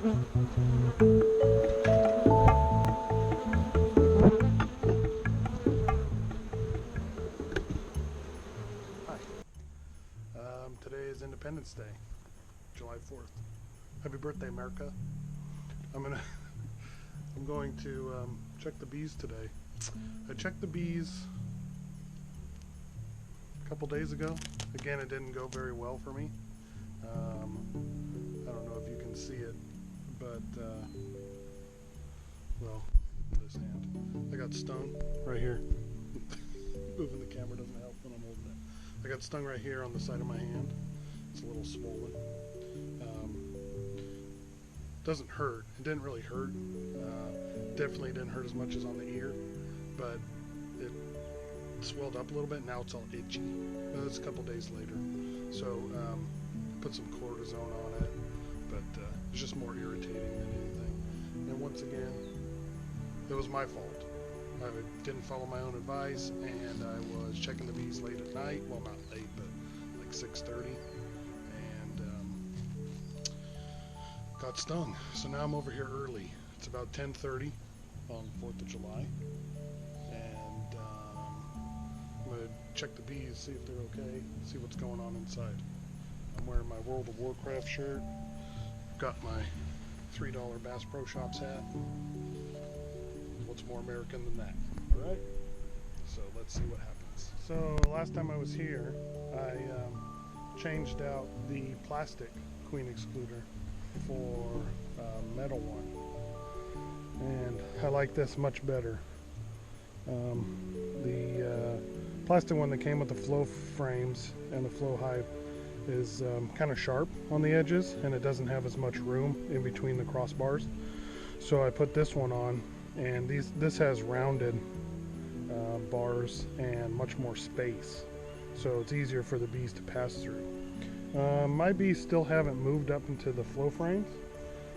Today is Independence Day, July 4th. Happy birthday, America. I'm going to check the bees today. I checked the bees a couple days ago. Again, it didn't go very well for me. I don't know if you can see it, but well, this hand. I got stung right here. Moving the camera doesn't help when I'm holding it. I got stung right here on the side of my hand. It's a little swollen. Doesn't hurt. It didn't really hurt. Definitely didn't hurt as much as on the ear, but it swelled up a little bit. Now it's all itchy. It's a couple days later. So put some cortisone on it, but it's just more irritating than anything. And once again, it was my fault. I didn't follow my own advice, and I was checking the bees late at night. Well, not late, but like 6:30, and got stung. So now I'm over here early. It's about 10:30 on 4th of July, and I'm gonna check the bees, see if they're okay, see what's going on inside. I'm wearing my World of Warcraft shirt. Got my $3 Bass Pro Shops hat. What's more American than that? All right, so let's see what happens. So last time I was here, I changed out the plastic queen excluder for a metal one, and I like this much better. The plastic one that came with the Flow frames and the Flow Hive is kind of sharp on the edges, and it doesn't have as much room in between the crossbars. So I put this one on, and this has rounded bars and much more space, so it's easier for the bees to pass through. My bees still haven't moved up into the Flow frames,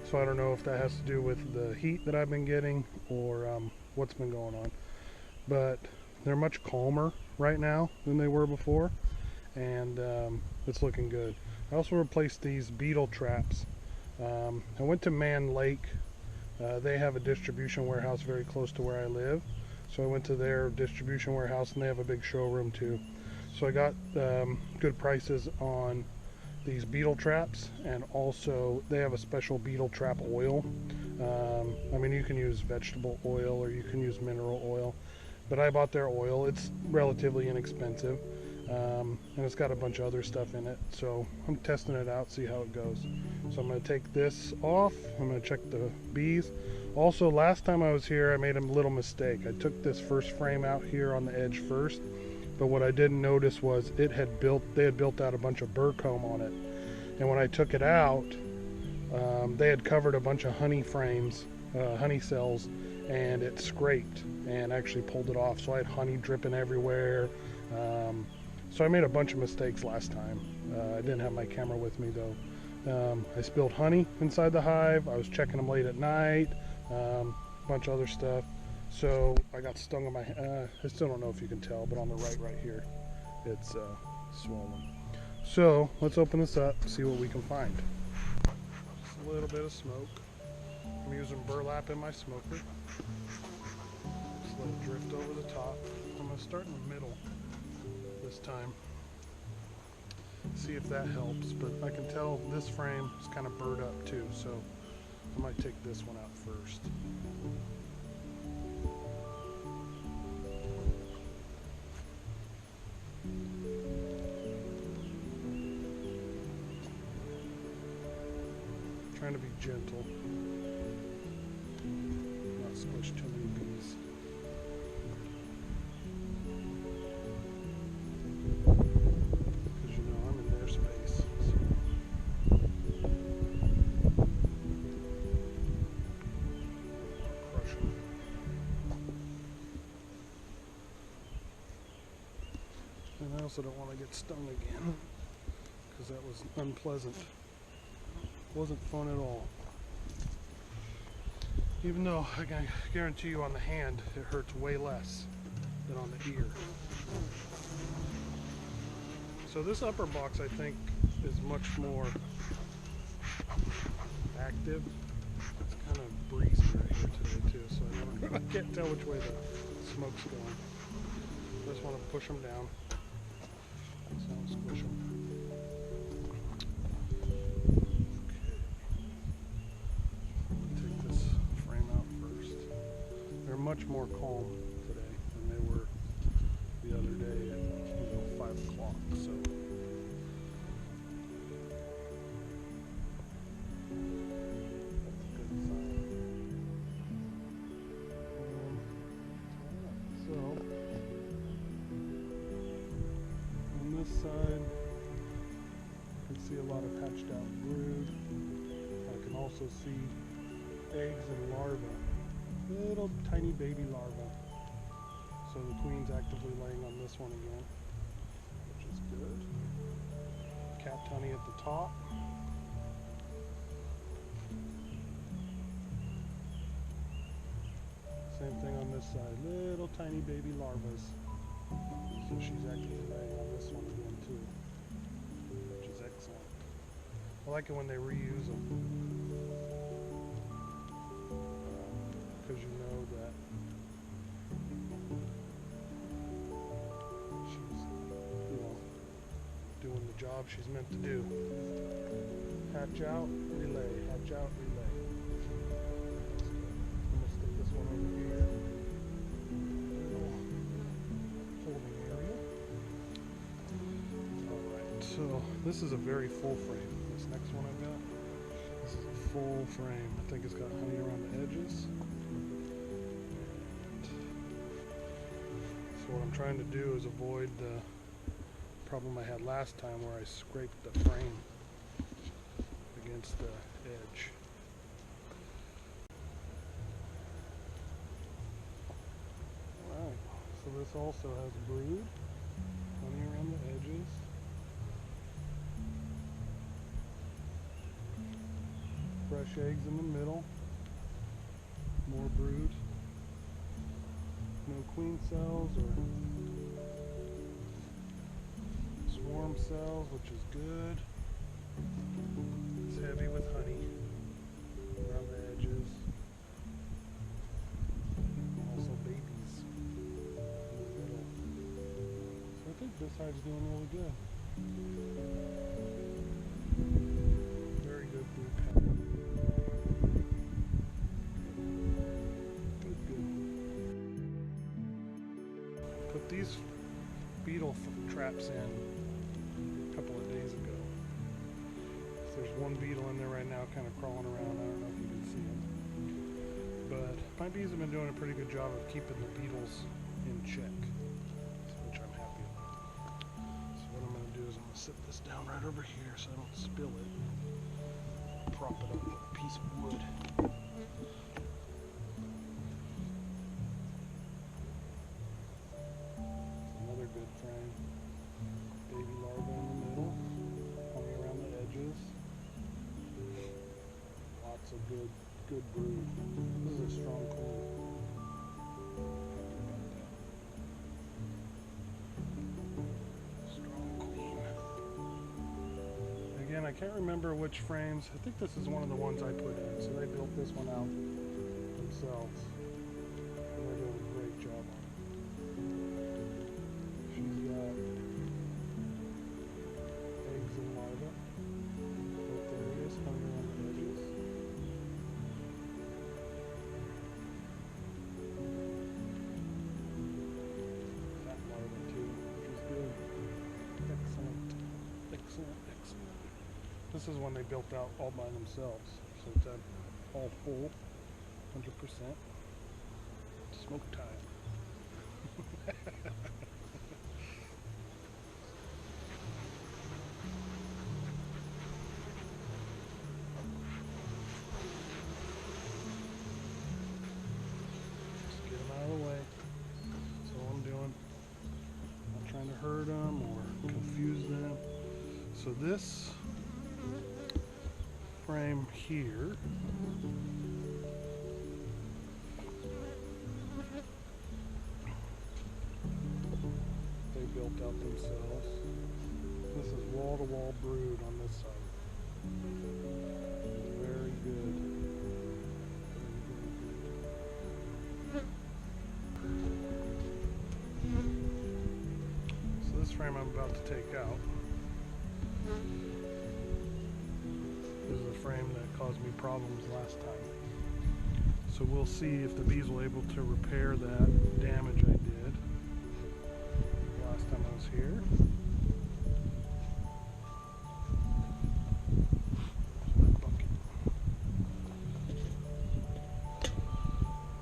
so I don't know if that has to do with the heat that I've been getting or what's been going on, but they're much calmer right now than they were before, and it's looking good. I also replaced these beetle traps. I went to Mann Lake. They have a distribution warehouse very close to where I live, so I went to their distribution warehouse, and they have a big showroom too. So I got good prices on these beetle traps, and also they have a special beetle trap oil. I mean, you can use vegetable oil or you can use mineral oil, but I bought their oil. It's relatively inexpensive, and it's got a bunch of other stuff in it, so I'm testing it out, see how it goes. So I'm going to take this off. I'm going to check the bees. Also, last time I was here, I made a little mistake. I took this first frame out here on the edge first, but what I didn't notice was they had built out a bunch of burr comb on it, and when I took it out, they had covered a bunch of honey frames, honey cells, and it scraped and actually pulled it off. So I had honey dripping everywhere. So I made a bunch of mistakes last time. I didn't have my camera with me though. I spilled honey inside the hive. I was checking them late at night. A bunch of other stuff. So I got stung on my, I still don't know if you can tell, but on the right here, it's swollen. So let's open this up, see what we can find. Just a little bit of smoke. I'm using burlap in my smoker. Just let it drift over the top. I'm going to start in the middle this time. See if that helps, but I can tell this frame is kind of burred up too, so I might take this one out first. Trying to be gentle, not squish too many bees. Because you know I'm in their space. So. Crush them. And I also don't want to get stung again, because that was unpleasant. Wasn't fun at all. Even though I can guarantee you on the hand it hurts way less than on the ear. So this upper box I think is much more active breezy right here today too, so I can't tell which way the smoke's going. Just want to push them down so I don't squish them. Okay. Take this frame out first. They're much more calm today than they were the other day at 5 o'clock. So. Side, I can see a lot of hatched out brood. I can also see eggs and larvae, little tiny baby larvae. So the queen's actively laying on this one again, which is good. Capped honey at the top. Same thing on this side, little tiny baby larvae. So she's actually laying on this one again too, which is excellent. I like it when they reuse them, because you know that she's, doing the job she's meant to do. Hatch out, relay, hatch out, relay. I'm gonna stick this one over here. So this is a very full frame. This next one I've got, this is a full frame. I think it's got honey around the edges. So what I'm trying to do is avoid the problem I had last time where I scraped the frame against the edge. Alright, so this also has brood, honey around the edges. Fresh eggs in the middle, more brood, no queen cells or swarm cells, which is good. It's heavy with honey around the edges. Also babies in the middle. So I think this hive's doing really good. Very good brood pattern. Put these beetle traps in a couple of days ago. So there's one beetle in there right now kind of crawling around. I don't know if you can see him. But my bees have been doing a pretty good job of keeping the beetles in check, which I'm happy about. So what I'm going to do is I'm going to sit this down right over here so I don't spill it. Prop it up with a piece of wood. Good frame. Baby larvae in the middle, honey around the edges. Lots of good brood. This is a strong queen. Strong queen. Again, I can't remember which frames. I think this is one of the ones I put in. So they built this one out themselves. And they're doing a great job on it. She's got eggs and larvae, both areas, honey around the edges. Fat larvae too, which is good. Excellent, excellent, excellent. This is one they built out all by themselves, so it's all full, 100%. Smoke time. Hurt them or confuse them. So this frame here they built out themselves. This is wall-to-wall brood on this side. Very good. Very frame I'm about to take out. This is a frame that caused me problems last time. So we'll see if the bees will able to repair that damage I did last time I was here.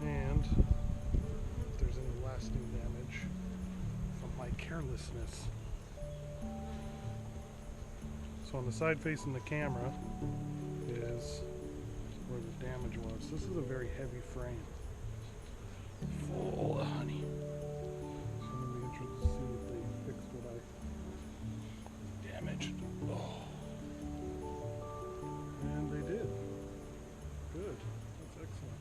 And if there's any lasting damage from my carelessness. So on the side facing the camera is where the damage was. This is a very heavy frame, full of honey. So I'm going to be interested to see if they fixed what I damaged. Oh. And they did. Good. That's excellent.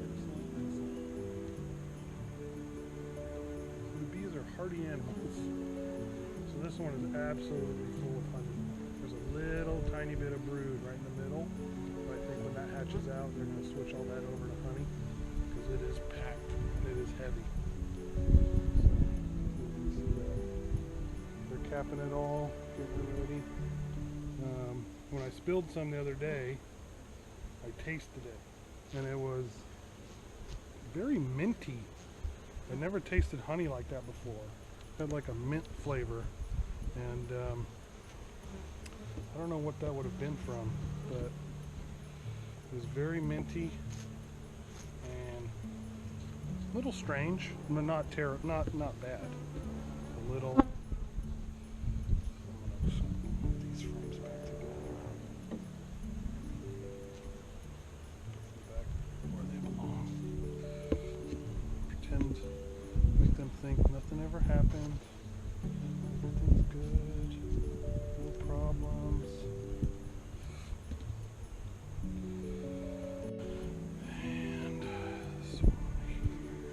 Excellent, excellent. The bees are hardy animals. So this one is absolutely full of honey. There's a little tiny bit of brood right in the middle. But I think when that hatches out, they're going to switch all that over to honey because it is packed and it is heavy. So you can see that. They're capping it all, getting it ready. When I spilled some the other day, I tasted it and it was very minty. I never tasted honey like that before. It had like a mint flavor. And I don't know what that would have been from, but it was very minty and a little strange, but not bad. A little. I'm gonna put these frames back together. Back where they belong. Pretend, make them think nothing ever happened. Everything's good, no problems. And this one here.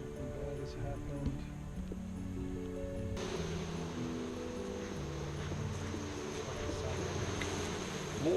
Nothing bad has happened. Oh!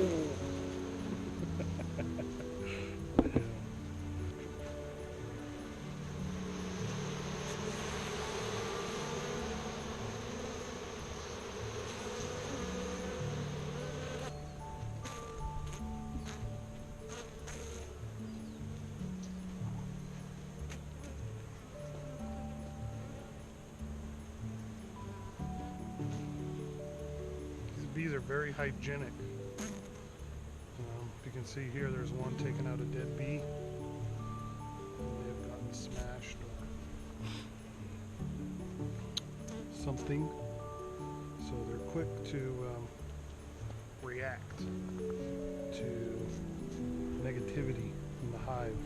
Bees are very hygienic. You can see here there's one taking out a dead bee. They have gotten smashed or something. So they're quick to react to negativity in the hive,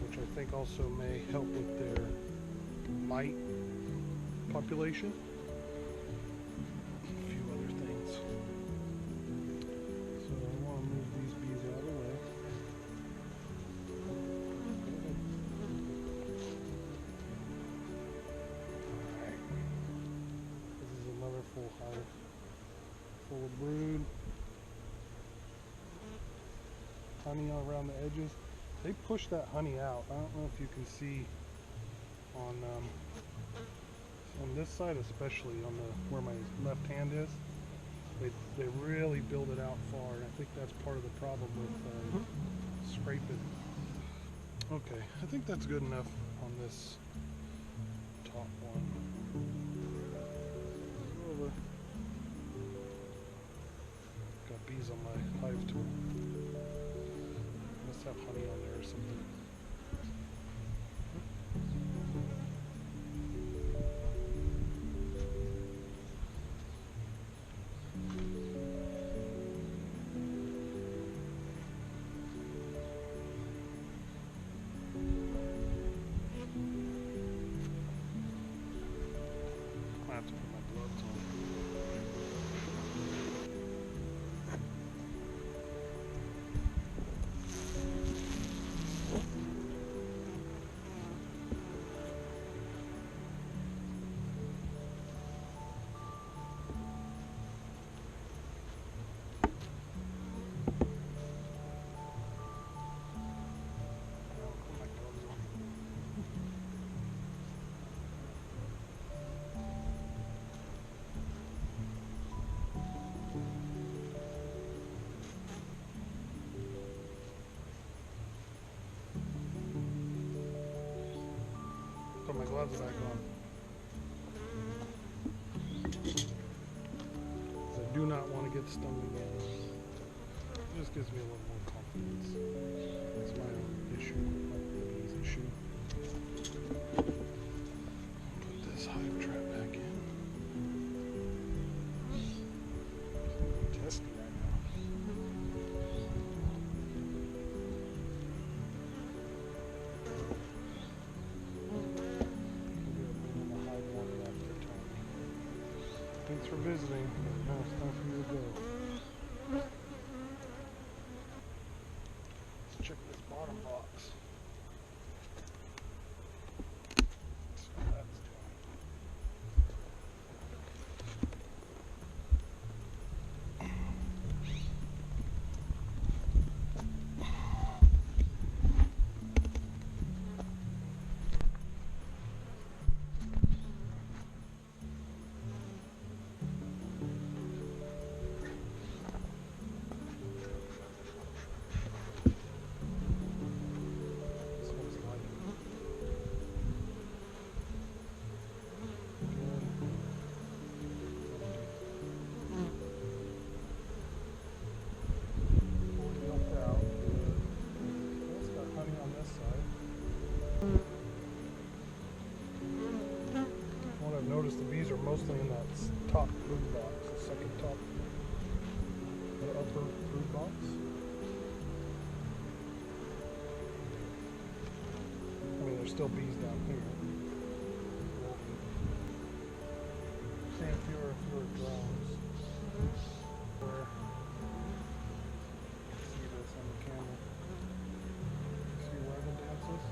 which I think also may help with their mite population. Full hive, full of brood, honey all around the edges. They push that honey out. I don't know if you can see on this side, especially on the where my left hand is. They really build it out far, and I think that's part of the problem with scraping. Okay, I think that's good enough on this top one. Got bees on my hive tool. Must have honey on there or something. I have to put my gloves on. my gloves back on. I do not want to get stung again. It just gives me a little more confidence. It's my own issue, not the bees' issue. Put this hive trap back in. Testy right now. Thanks for visiting. Now it's time for you to go. Let's check this bottom box. See what that's doing. Notice the bees are mostly in that top brood box, the second top, the upper brood box. I mean, there's still bees down here. Seeing fewer and fewer drones. Where see this on the camera. See where the dance is?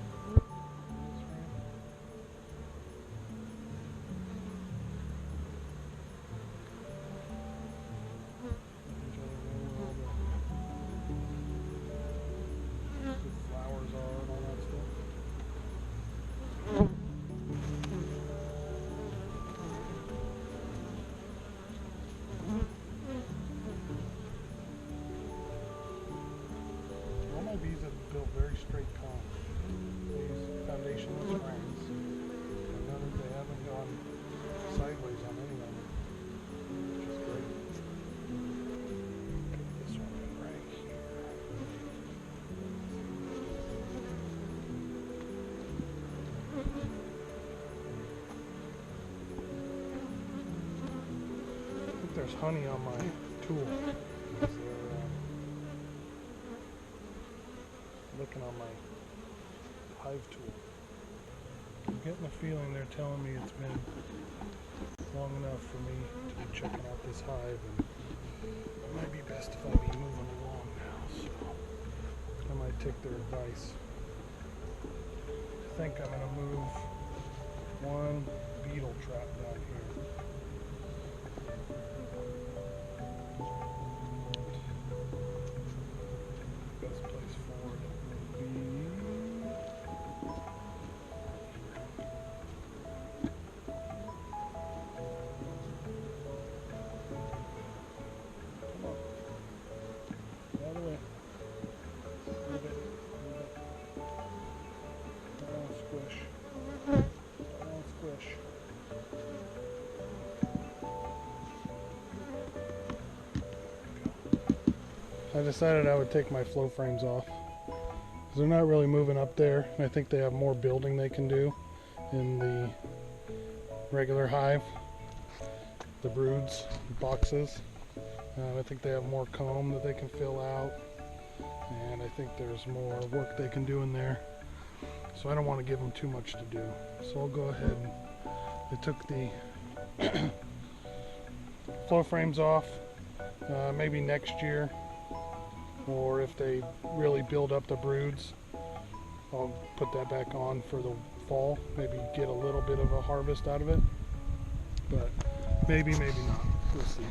Bees have built very straight comb. They use foundationless frames. I noticed they haven't gone sideways on any of them, which is great. Put this one in right here. I think there's honey on my tool. Looking on my hive tool. I'm getting a feeling they're telling me it's been long enough for me to be checking out this hive, and it might be best if I be moving along now, so I might take their advice. I think I'm going to move one beetle trap down here. Best place for it. I decided I would take my flow frames off. They're not really moving up there. I think they have more building they can do in the regular hive, the broods, boxes. I think they have more comb that they can fill out, and I think there's more work they can do in there. So I don't want to give them too much to do. So I'll go ahead and I took the flow frames off maybe next year, or if they really build up the broods, I'll put that back on for the fall, maybe get a little bit of a harvest out of it, but maybe not, we'll see.